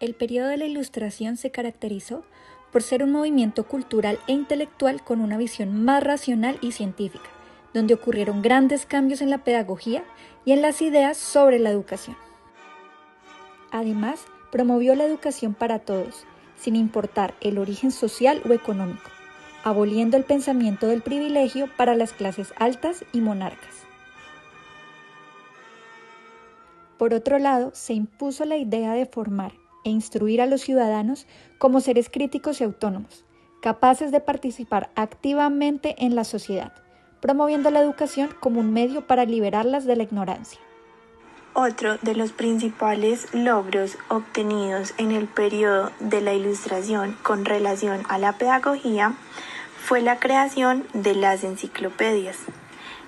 El periodo de la Ilustración se caracterizó por ser un movimiento cultural e intelectual con una visión más racional y científica, donde ocurrieron grandes cambios en la pedagogía y en las ideas sobre la educación. Además, promovió la educación para todos, sin importar el origen social o económico, aboliendo el pensamiento del privilegio para las clases altas y monarcas. Por otro lado, se impuso la idea de formar e instruir a los ciudadanos como seres críticos y autónomos, capaces de participar activamente en la sociedad, promoviendo la educación como un medio para liberarlas de la ignorancia. Otro de los principales logros obtenidos en el periodo de la Ilustración con relación a la pedagogía fue la creación de las enciclopedias.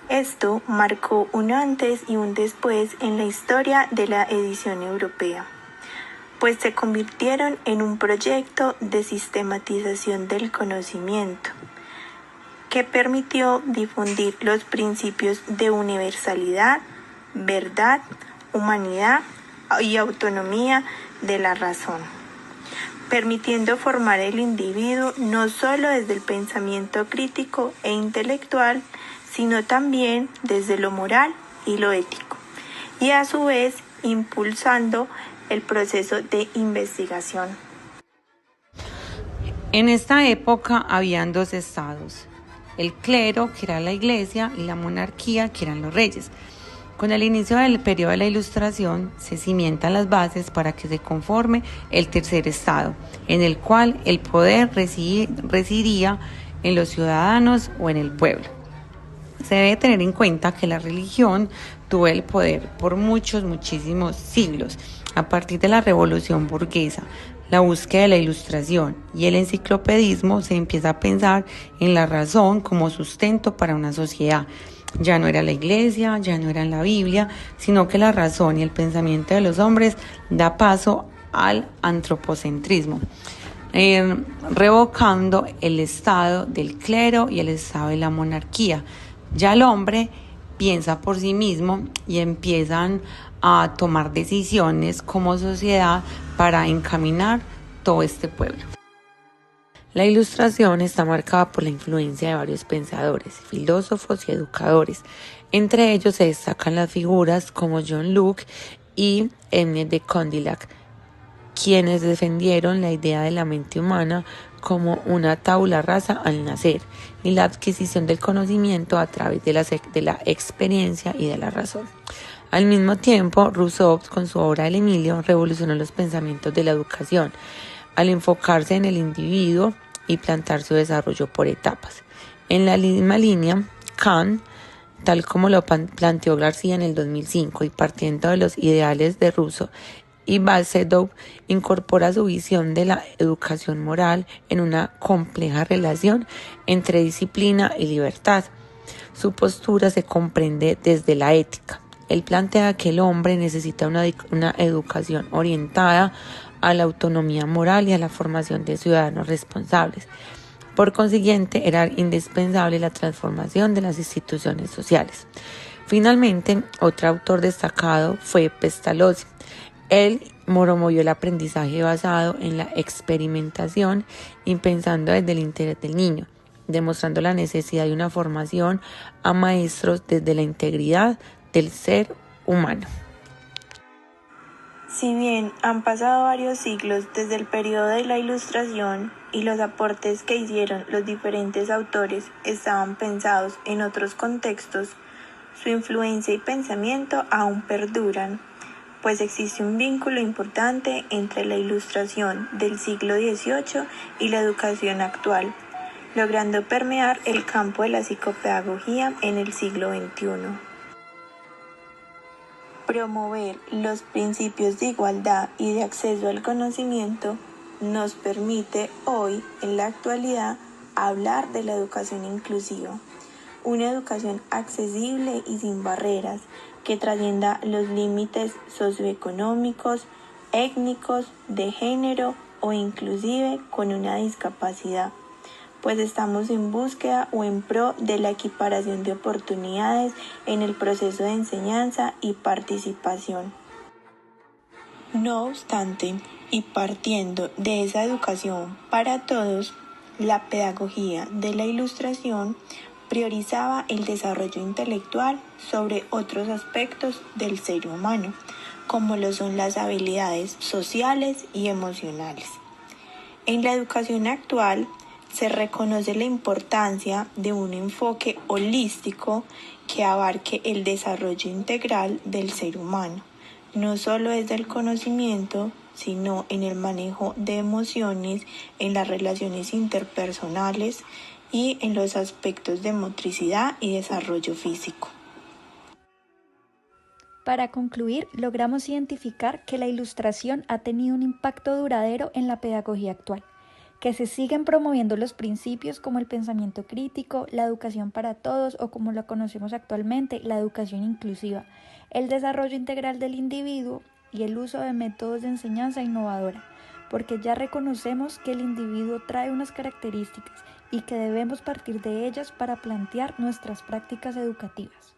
Esto marcó un antes y un después en la historia de la edición europea, pues se convirtieron en un proyecto de sistematización del conocimiento, que permitió difundir los principios de universalidad, verdad, humanidad y autonomía de la razón, permitiendo formar el individuo no solo desde el pensamiento crítico e intelectual, sino también desde lo moral y lo ético, y a su vez impulsando el proceso de investigación. En esta época habían dos estados, el clero, que era la iglesia, y la monarquía, que eran los reyes. Con el inicio del periodo de la Ilustración se cimientan las bases para que se conforme el tercer estado, en el cual el poder residía en los ciudadanos o en el pueblo. Se debe tener en cuenta que la religión tuvo el poder por muchísimos siglos. A partir de la Revolución Burguesa, la búsqueda de la Ilustración y el enciclopedismo, se empieza a pensar en la razón como sustento para una sociedad. Ya no era la iglesia, ya no era la Biblia, sino que la razón y el pensamiento de los hombres da paso al antropocentrismo, revocando el estado del clero y el estado de la monarquía. Ya el hombre piensa por sí mismo y empiezan a tomar decisiones como sociedad para encaminar todo este pueblo. La Ilustración está marcada por la influencia de varios pensadores, filósofos y educadores. Entre ellos se destacan las figuras como John Locke y Émile de Condillac, quienes defendieron la idea de la mente humana como una tabula rasa al nacer y la adquisición del conocimiento a través de la experiencia y de la razón. Al mismo tiempo, Rousseau, con su obra El Emilio, revolucionó los pensamientos de la educación al enfocarse en el individuo y plantear su desarrollo por etapas. En la misma línea, Kant, tal como lo planteó García en el 2005 y partiendo de los ideales de Rousseau y Balsedov, incorpora su visión de la educación moral en una compleja relación entre disciplina y libertad. Su postura se comprende desde la ética. Él plantea que el hombre necesita una educación orientada a la autonomía moral y a la formación de ciudadanos responsables. Por consiguiente, era indispensable la transformación de las instituciones sociales. Finalmente, otro autor destacado fue Pestalozzi. Él promovió el aprendizaje basado en la experimentación y pensando desde el interés del niño, demostrando la necesidad de una formación a maestros desde la integridad del ser humano. Si bien han pasado varios siglos desde el periodo de la Ilustración y los aportes que hicieron los diferentes autores estaban pensados en otros contextos, su influencia y pensamiento aún perduran, pues existe un vínculo importante entre la Ilustración del siglo XVIII y la educación actual, logrando permear el campo de la psicopedagogía en el siglo XXI. Promover los principios de igualdad y de acceso al conocimiento nos permite hoy, en la actualidad, hablar de la educación inclusiva, una educación accesible y sin barreras que trascienda los límites socioeconómicos, étnicos, de género o inclusive con una discapacidad, pues estamos en búsqueda o en pro de la equiparación de oportunidades en el proceso de enseñanza y participación. No obstante, Y partiendo de esa educación para todos, la pedagogía de la Ilustración priorizaba el desarrollo intelectual sobre otros aspectos del ser humano, como lo son las habilidades sociales y emocionales. En la educación actual se reconoce la importancia de un enfoque holístico que abarque el desarrollo integral del ser humano, no solo desde el conocimiento, sino en el manejo de emociones, en las relaciones interpersonales y en los aspectos de motricidad y desarrollo físico. Para concluir, logramos identificar que la Ilustración ha tenido un impacto duradero en la pedagogía actual, que se siguen promoviendo los principios como el pensamiento crítico, la educación para todos o como la conocemos actualmente, la educación inclusiva, el desarrollo integral del individuo y el uso de métodos de enseñanza innovadora, porque ya reconocemos que el individuo trae unas características y que debemos partir de ellas para plantear nuestras prácticas educativas.